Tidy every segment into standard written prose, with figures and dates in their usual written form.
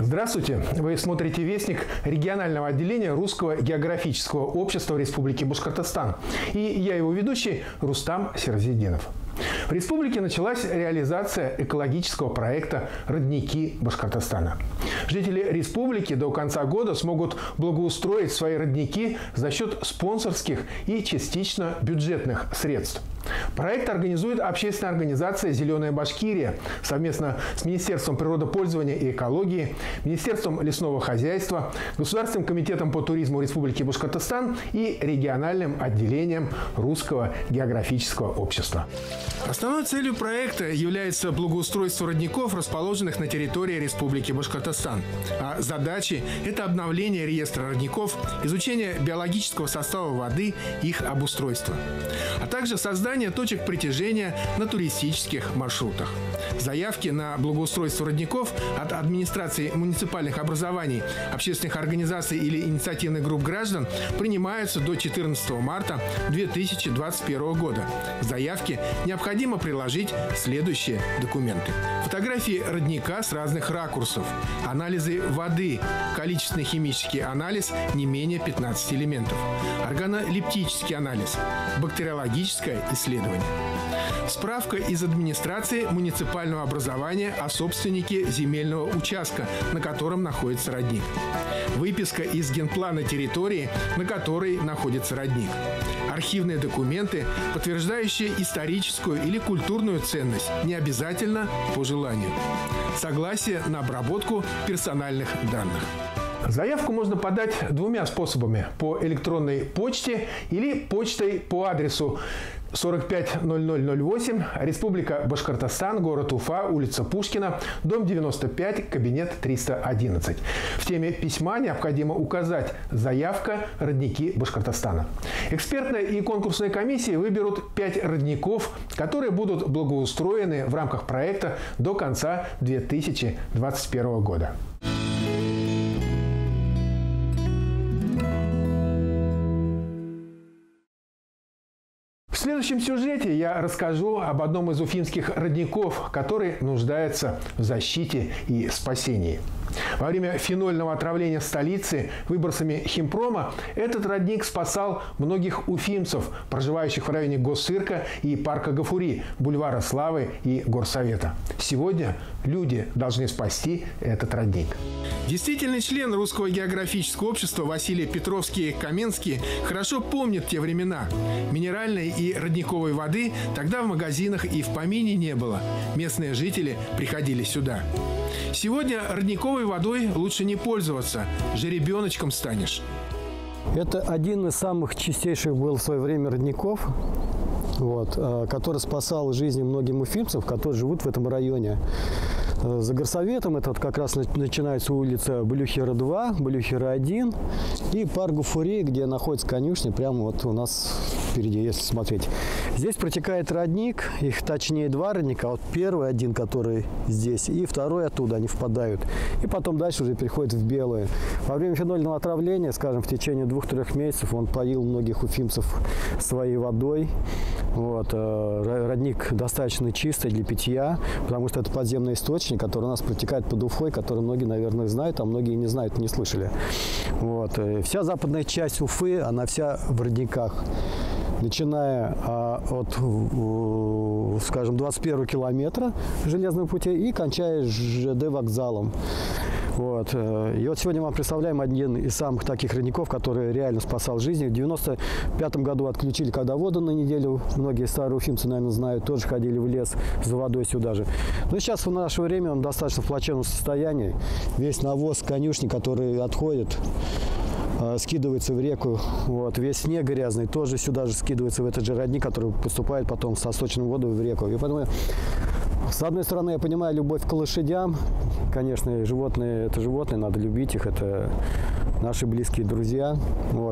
Здравствуйте! Вы смотрите «Вестник» регионального отделения Русского географического общества Республики Башкортостан. И я его ведущий Рустам Серзидинов. В республике началась реализация экологического проекта «Родники Башкортостана». Жители республики до конца года смогут благоустроить свои родники за счет спонсорских и частично бюджетных средств. Проект организует общественная организация «Зеленая Башкирия» совместно с Министерством природопользования и экологии, Министерством лесного хозяйства, Государственным комитетом по туризму Республики Башкортостан и региональным отделением Русского географического общества. Основной целью проекта является благоустройство родников, расположенных на территории Республики Башкортостан. А задачи – это обновление реестра родников, изучение биологического состава воды, их обустройство, а также создание точек притяжения на туристических маршрутах. Заявки на благоустройство родников от администрации муниципальных образований, общественных организаций или инициативных групп граждан принимаются до 14 марта 2021 года. К заявке необходимо приложить следующие документы: фотографии родника с разных ракурсов, анализы воды, количественно-химический анализ не менее 15 элементов, органолептический анализ, бактериологическое исследование. Справка из администрации муниципального образования о собственнике земельного участка, на котором находится родник. Выписка из генплана территории, на которой находится родник. Архивные документы, подтверждающие историческую или культурную ценность, не обязательно по желанию. Согласие на обработку персональных данных. Заявку можно подать двумя способами: по электронной почте или почтой по адресу 450008, Республика Башкортостан, город Уфа, улица Пушкина, дом 95, кабинет 311. В теме письма необходимо указать «Заявка родники Башкортостана». Экспертная и конкурсная комиссии выберут 5 родников, которые будут благоустроены в рамках проекта до конца 2021 года. В следующем сюжете я расскажу об одном из уфимских родников, который нуждается в защите и спасении. Во время фенольного отравления столицы выбросами химпрома этот родник спасал многих уфимцев, проживающих в районе Госцирка и парка Гафури, бульвара Славы и Горсовета. Сегодня люди должны спасти этот родник. Действительный член Русского географического общества Василий Петровский-Каменский хорошо помнит те времена. Минеральной и родниковой воды тогда в магазинах и в помине не было. Местные жители приходили сюда. Сегодня родниковой водой лучше не пользоваться, жеребеночком станешь. Это один из самых чистейших был в свое время родников, который спасал жизни многим уфимцев, которые живут в этом районе. За Горсоветом это как раз начинается улица Блюхера 2, Блюхера 1 и парк Гафури, где находится конюшня, прямо вот у нас впереди, если смотреть. Здесь протекает родник, их точнее 2 родника, вот первый один, который здесь, и второй оттуда, они впадают. И потом дальше уже переходят в белые. Во время фенольного отравления, скажем, в течение 2-3 месяцев он поил многих уфимцев своей водой. Родник достаточно чистый для питья, потому что это подземный источник, который у нас протекает под Уфой, который многие, наверное, знают, а многие не знают, не слышали. Вся западная часть Уфы, она вся в родниках. Начиная от, скажем, 21 километра железного пути и кончая ЖД вокзалом. И вот сегодня мы вам представляем один из самых таких родников, который реально спасал жизни. В 1995 году отключили, когда воду на неделю, многие старые уфимцы, наверное, знают, тоже ходили в лес за водой сюда же. Но сейчас в наше время он достаточно в плачевном состоянии. Весь навоз конюшни, который отходит, скидывается в реку. Весь снег грязный тоже сюда же скидывается в этот же родник, который поступает потом со сточной водой в реку. И поэтому, с одной стороны, я понимаю любовь к лошадям. Конечно, животные – это животные, надо любить их, это наши близкие друзья.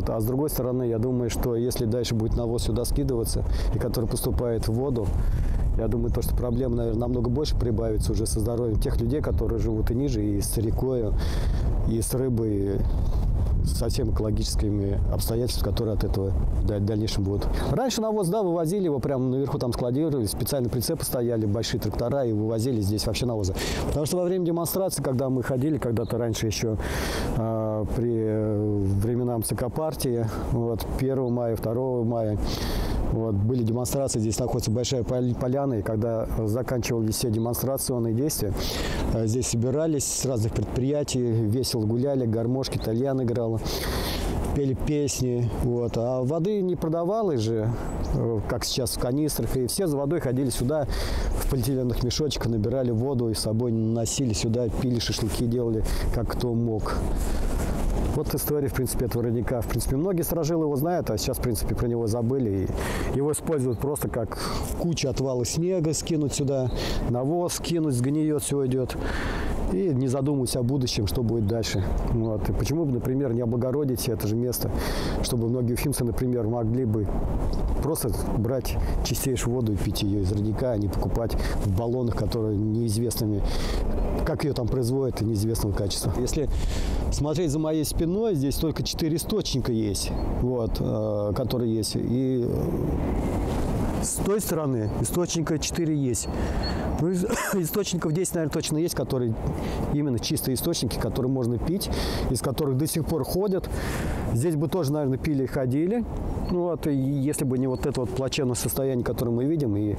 А с другой стороны, я думаю, что если дальше будет навоз сюда скидываться, и который поступает в воду, Я думаю, то, что проблема, наверное, намного больше прибавится уже со здоровьем тех людей, которые живут и ниже, и с рекой, и с рыбой, со всеми экологическими обстоятельствами, которые от этого в дальнейшем будут. Раньше навоз, да, вывозили его прямо наверху, там складировали, специальные прицепы стояли, большие трактора, и вывозили здесь вообще навозы. Потому что во время демонстрации, когда мы ходили, когда-то раньше еще при временам ЦК партии, 1 мая, 2 мая, были демонстрации, здесь находится большая поляна, и когда заканчивались все демонстрационные действия, здесь собирались с разных предприятий, весело гуляли, гармошки, тальян играла, пели песни, а воды не продавалось же, как сейчас в канистрах, и все за водой ходили сюда в полиэтиленовых мешочках, набирали воду и с собой носили сюда, пили шашлыки, делали как кто мог. Вот история, в принципе, этого родника. В принципе, многие старожилы его знают, а сейчас, в принципе, про него забыли. И его используют просто как кучу отвала снега скинуть сюда, навоз скинуть, сгниет, все идет. И не задумываясь о будущем, что будет дальше. И почему бы, например, не облагородить это же место, чтобы многие уфимцы, например, могли бы просто брать чистейшую воду и пить ее из родника, а не покупать в баллонах, которые неизвестными, как ее там производят, и неизвестного качества. Если смотреть за моей спиной, здесь только 4 источника есть, которые есть. И с той стороны источника 4 есть. Источников 10, наверное, точно есть, которые именно чистые источники, которые можно пить, из которых до сих пор ходят. Здесь бы тоже, наверное, пили и ходили. И если бы не вот это плачевное состояние, которое мы видим, и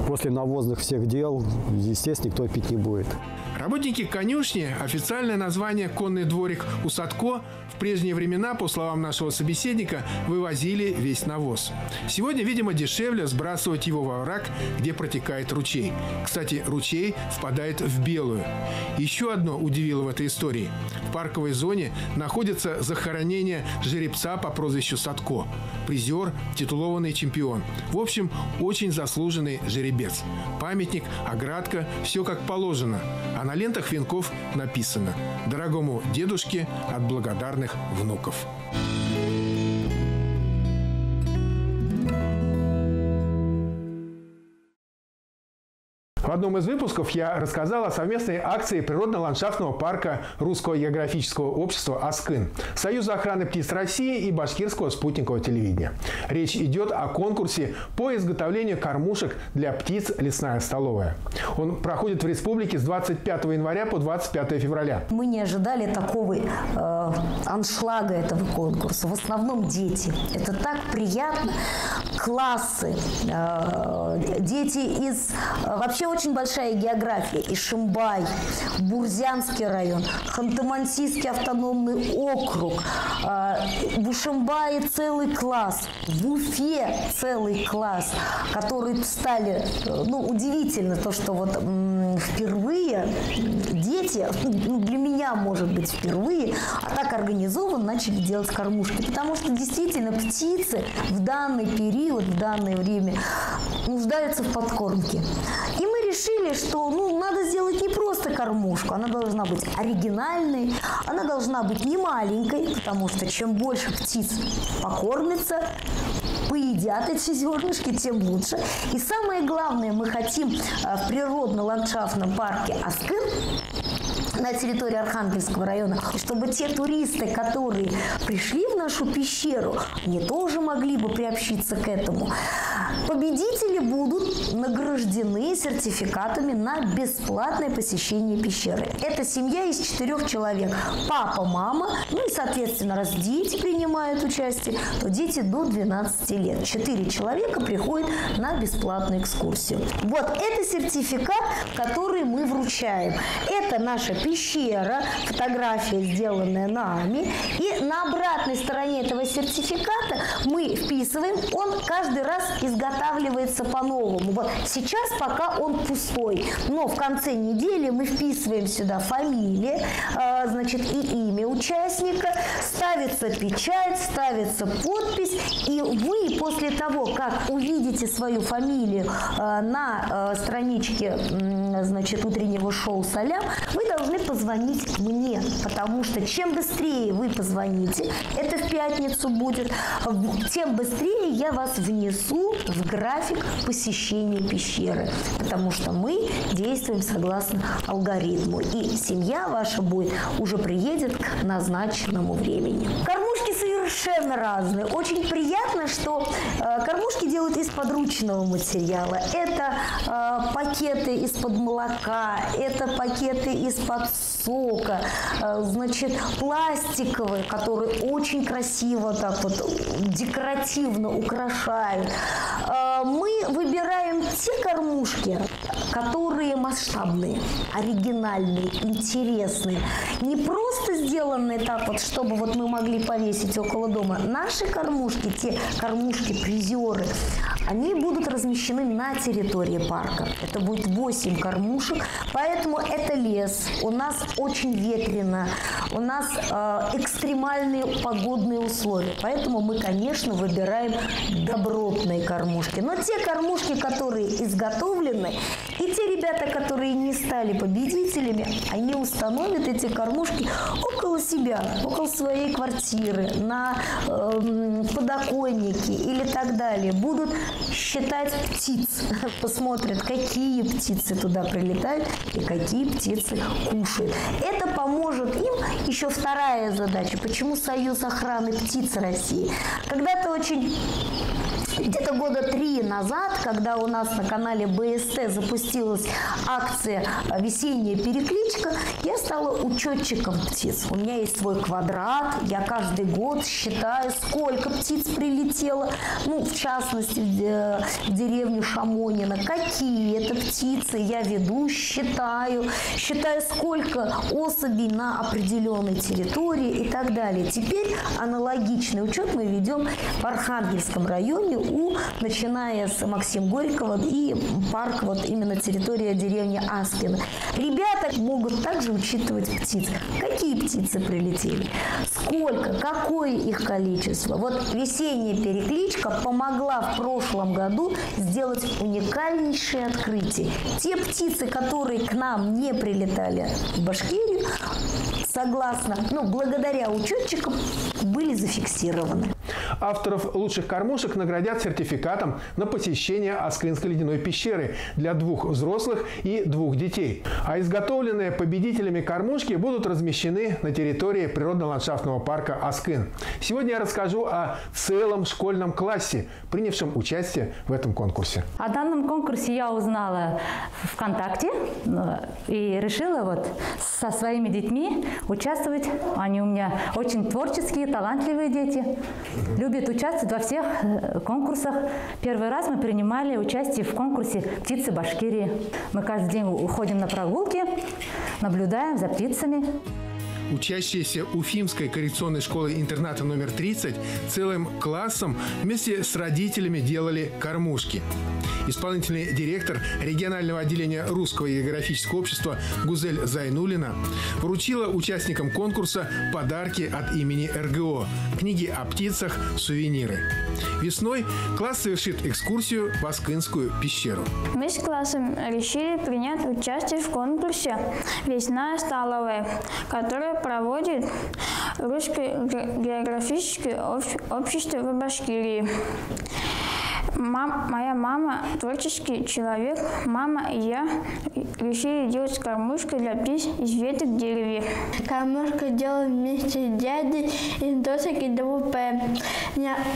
после навозных всех дел, естественно, никто пить не будет. Работники конюшни, официальное название «Конный дворик» у Садко, в прежние времена, по словам нашего собеседника, вывозили весь навоз. Сегодня, видимо, дешевле сбрасывать его во овраг, где протекает ручей. Кстати, ручей впадает в Белую. Еще одно удивило в этой истории. В парковой зоне находится захоронение жеребца по прозвищу Садко. Призер, титулованный чемпион. В общем, очень заслуженный жеребец. Памятник, оградка, все как положено. А на лентах венков написано: «Дорогому дедушке от благодарных внуков». В одном из выпусков я рассказал о совместной акции природно-ландшафтного парка Русского географического общества «Аскын», Союза охраны птиц России и Башкирского спутникового телевидения. Речь идет о конкурсе по изготовлению кормушек для птиц «Лесная столовая». Он проходит в республике с 25 января по 25 февраля. Мы не ожидали такого аншлага этого конкурса. В основном дети. Это так приятно. Классы. Дети из... Вообще очень большая география. Ишимбай, Бурзянский район, Ханты-Мансийский автономный округ. В Ишимбае целый класс. В Уфе целый класс, которые стали... удивительно то, что впервые дети, для меня, может быть, впервые, а так организованно начали делать кормушки. Потому что действительно птицы в данный период, в данное время нуждаются в подкормке. И мы решили, что надо сделать не просто кормушку, она должна быть оригинальной, она должна быть не маленькой, потому что чем больше птиц покормится, поедят эти зернышки, тем лучше. И самое главное, мы хотим в природно-ландшафтном парке «Аскын» на территории Архангельского района, чтобы те туристы, которые пришли в нашу пещеру, они тоже могли бы приобщиться к этому. Победители будут награждены сертификатами на бесплатное посещение пещеры. Это семья из 4 человек. Папа, мама, и, соответственно, раз дети принимают участие, то дети до 12 лет. 4 человека приходят на бесплатную экскурсию. Вот это сертификат, который мы вручаем. Это наша пещера, фотография, сделанная нами. И на обратной стороне этого сертификата мы вписываем, он каждый раз изготавливается по-новому. Вот сейчас пока он пустой, но в конце недели мы вписываем сюда фамилия, и имя участника, ставится печать, ставится подпись, и вы И после того, как увидите свою фамилию на страничке, значит, утреннего шоу «Салям», вы должны позвонить мне, потому что чем быстрее вы позвоните, это в пятницу будет, тем быстрее я вас внесу в график посещения пещеры, потому что мы действуем согласно алгоритму, и семья ваша будет уже приедет к назначенному времени. Кормушки совершенно разные. Очень приятно, что кормушки делают из подручного материала. Это пакеты из-под молока, это пакеты из-под сока, значит, пластиковые, которые очень красиво так вот декоративно украшают. Мы выбираем те кормушки, которые масштабные, оригинальные, интересные. Не просто сделанные так вот, чтобы вот мы могли повесить около дома. Наши кормушки, те кормушки-призеры, они будут размещены на территории парка. Это будет 8 кормушек, поэтому это лес. У нас очень ветрено, у нас экстремальные погодные условия. Поэтому мы, конечно, выбираем добротные кормушки. Но те кормушки, которые изготовлены, и те ребята, которые не стали победителями, они установят эти кормушки около себя, около своей квартиры, на подоконнике или так далее. Будут считать птиц, посмотрят, какие птицы туда прилетают и какие птицы кушают. Это поможет им. Еще вторая задача. Почему Союз охраны птиц России? Когда-то где-то года 3 назад, когда у нас на канале БСТ запустилась акция «Весенняя перекличка», я стала учетчиком птиц. У меня есть свой квадрат, я каждый год считаю, сколько птиц прилетело, ну, в частности, в деревню Шамонина, какие это птицы, я веду, считаю, сколько особей на определенной территории и так далее. Теперь аналогичный учет мы ведем в Архангельском районе, начиная с Максима Горького и парк, вот именно территория деревни Аскино. Ребята могут также учитывать птиц. Какие птицы прилетели, сколько, какое их количество. Вот весенняя перекличка помогла в прошлом году сделать уникальнейшее открытие. Те птицы, которые к нам не прилетали в Башкирию, благодаря учетчикам, были зафиксированы. Авторов лучших кормушек наградят сертификатом на посещение Аскынской ледяной пещеры для 2 взрослых и 2 детей. А изготовленные победителями кормушки будут размещены на территории природно-ландшафтного парка Аскын. Сегодня я расскажу о целом школьном классе, принявшем участие в этом конкурсе. О данном конкурсе я узнала ВКонтакте и решила со своими детьми участвовать. Они у меня очень творческие, талантливые дети. Любят участвовать во всех конкурсах. Первый раз мы принимали участие в конкурсе «Птицы Башкирии». Мы каждый день уходим на прогулки, наблюдаем за птицами. Учащиеся Уфимской коррекционной школы-интерната номер 30 целым классом вместе с родителями делали кормушки. Исполнительный директор регионального отделения Русского географического общества Гузель Зайнулина вручила участникам конкурса подарки от имени РГО – книги о птицах, сувениры. Весной класс совершит экскурсию в Аскынскую пещеру. Мы с классом решили принять участие в конкурсе «Весна столовая», который проводит Русское географическое общество в Башкирии. Моя мама творческий человек. Мама и я решили делать кормушку для птиц из веток деревьев. Кормушку делаем вместе с дядей из досок и ДВП.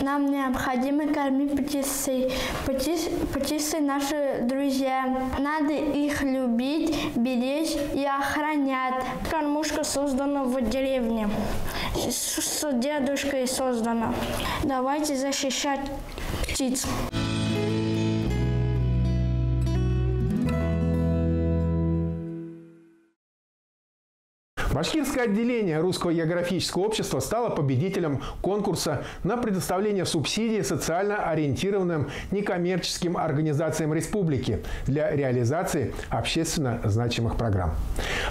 Нам необходимо кормить птицы. Птицы наши друзья. Надо их любить, беречь и охранять. Кормушка создана в деревне. С дедушкой создана. Давайте защищать птиц. Башкирское отделение Русского географического общества стало победителем конкурса на предоставление субсидий социально ориентированным некоммерческим организациям республики для реализации общественно значимых программ.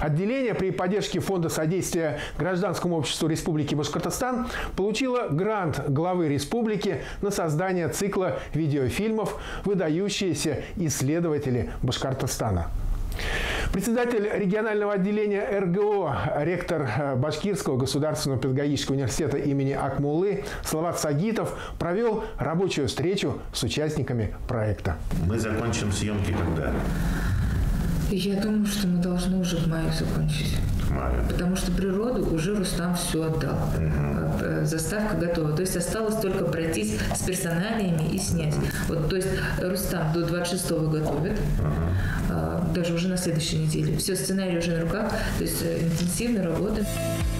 Отделение при поддержке Фонда содействия гражданскому обществу Республики Башкортостан получило грант главы республики на создание цикла видеофильмов «Выдающиеся исследователи Башкортостана». Председатель регионального отделения РГО, ректор Башкирского государственного педагогического университета имени Акмуллы Салават Сагитов провел рабочую встречу с участниками проекта. Мы закончим съемки когда? Я думаю, что мы должны уже в мае закончить. Потому что природу уже Рустам все отдал. Заставка готова. То есть осталось только пройтись с персоналиями и снять. Вот, то есть Рустам до 26-го готовит. Даже уже на следующей неделе. Все, сценарий уже на руках. То есть интенсивно работаем.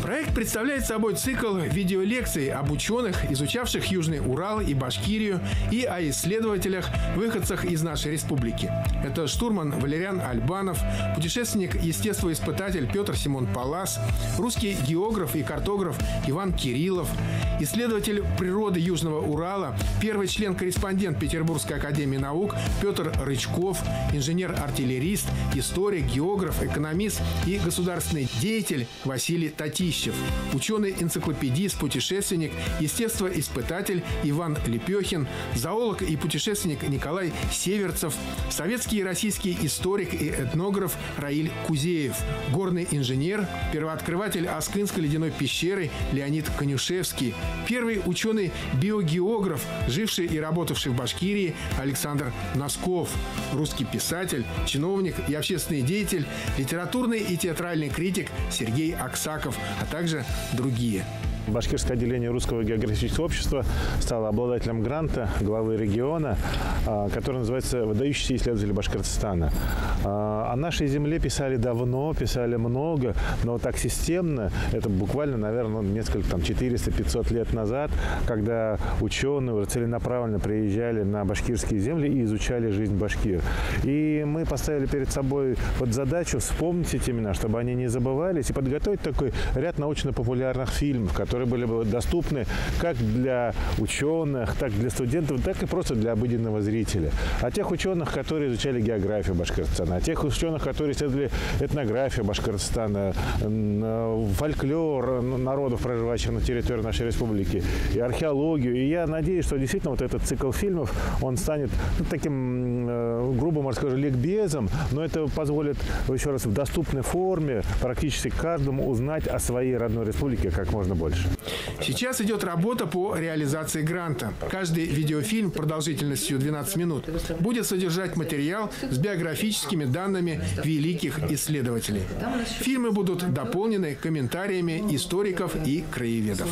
Проект представляет собой цикл видеолекций об ученых, изучавших Южный Урал и Башкирию, и о исследователях, выходцах из нашей республики. Это штурман Валериан Альбанов, путешественник-естествоиспытатель Петр Симон Палас, русский географ и картограф Иван Кириллов, исследователь природы Южного Урала, первый член-корреспондент Петербургской академии наук Петр Рычков, инженер-артиллерист, историк, географ, экономист и государственный деятель Василий Татищев, ученый-энциклопедист, путешественник, естествоиспытатель Иван Лепехин, зоолог и путешественник Николай Северцев, советский и российский историк и этнограф Раиль Кузеев, горный инженер, первооткрыватель Аскынской ледяной пещеры Леонид Конюшевский, первый ученый-биогеограф, живший и работавший в Башкирии Александр Носков, русский писатель, чиновник и общественный деятель, литературный и театральный критик Сергей Аксаков, а также другие. Башкирское отделение Русского географического общества стало обладателем гранта главы региона, который называется «Выдающиеся исследователи Башкортостана». О нашей земле писали давно, писали много, но так системно, это буквально, наверное, несколько, 400-500 лет назад, когда ученые уже целенаправленно приезжали на башкирские земли и изучали жизнь башкир. И мы поставили перед собой задачу вспомнить эти имена, чтобы они не забывались, и подготовить такой ряд научно-популярных фильмов, которые были бы доступны как для ученых, так для студентов, так и просто для обыденного зрителя. О тех ученых, которые изучали географию Башкортостана, о тех ученых, которые исследовали этнографию Башкортостана, фольклор народов, проживающих на территории нашей республики, и археологию. И я надеюсь, что действительно вот этот цикл фильмов, он станет таким, грубо можно сказать, ликбезом, но это позволит, еще раз, в доступной форме практически каждому узнать о своей родной республике как можно больше. Сейчас идет работа по реализации гранта. Каждый видеофильм продолжительностью 12 минут будет содержать материал с биографическими данными великих исследователей. Фильмы будут дополнены комментариями историков и краеведов.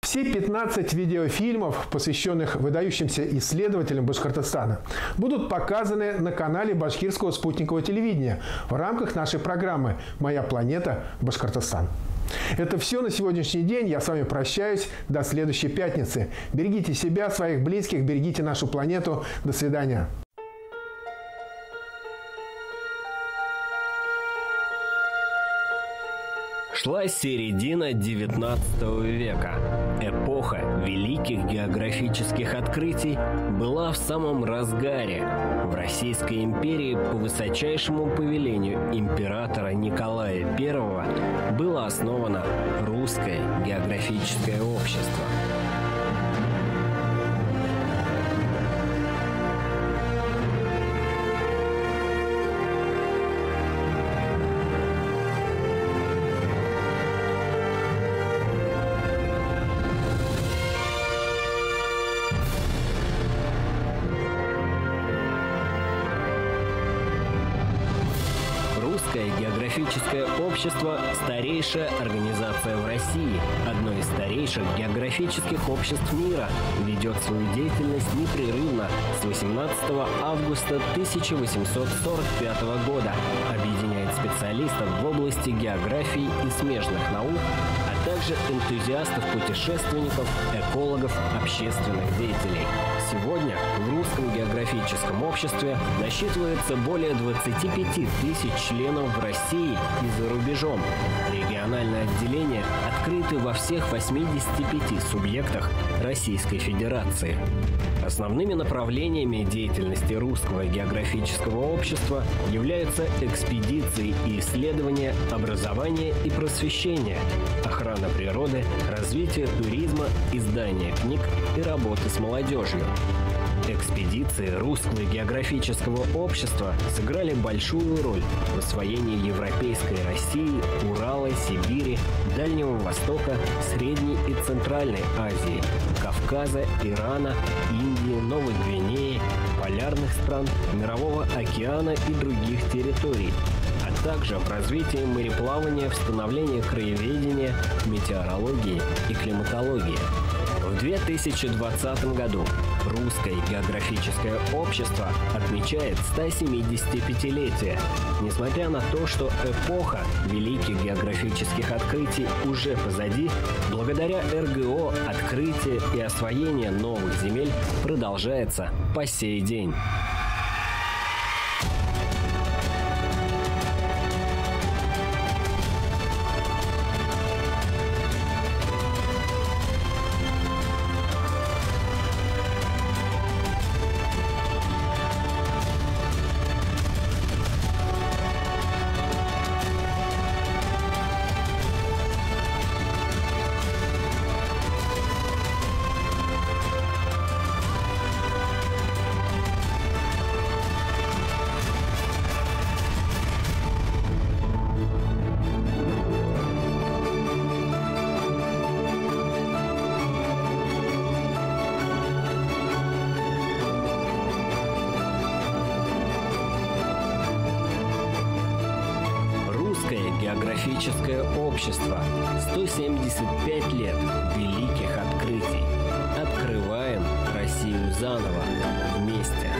Все 15 видеофильмов, посвященных выдающимся исследователям Башкортостана, будут показаны на канале Башкирского спутникового телевидения в рамках нашей программы «Моя планета. Башкортостан». Это все на сегодняшний день. Я с вами прощаюсь до следующей пятницы. Берегите себя, своих близких, берегите нашу планету. До свидания. Шла середина XIX века. Эпоха великих географических открытий была в самом разгаре. В Российской империи по высочайшему повелению императора Николая I было основано Русское географическое общество. Русское географическое общество – старейшая организация в России, одно из старейших географических обществ мира, ведет свою деятельность непрерывно с 18 августа 1845 года, объединяет специалистов в области географии и смежных наук, а также энтузиастов-путешественников, экологов, общественных деятелей. Сегодня в Русском географическом обществе насчитывается более 25 тысяч членов в России и за рубежом. Региональные отделения открыты во всех 85 субъектах Российской Федерации. Основными направлениями деятельности Русского географического общества являются экспедиции и исследования, образование и просвещение, охрана природы, развитие туризма, издание книг и работы с молодежью. Экспедиции Русского географического общества сыграли большую роль в освоении Европейской России, Урала, Сибири, Дальнего Востока, Средней и Центральной Азии, Кавказа, Ирана, Индии, Новой Гвинеи, полярных стран, Мирового океана и других территорий, а также в развитии мореплавания, в становлении краеведения, метеорологии и климатологии. В 2020 году Русское географическое общество отмечает 175-летие. Несмотря на то, что эпоха великих географических открытий уже позади, благодаря РГО открытие и освоение новых земель продолжается по сей день. Географическое общество. 175 лет великих открытий. Открываем Россию заново. Вместе.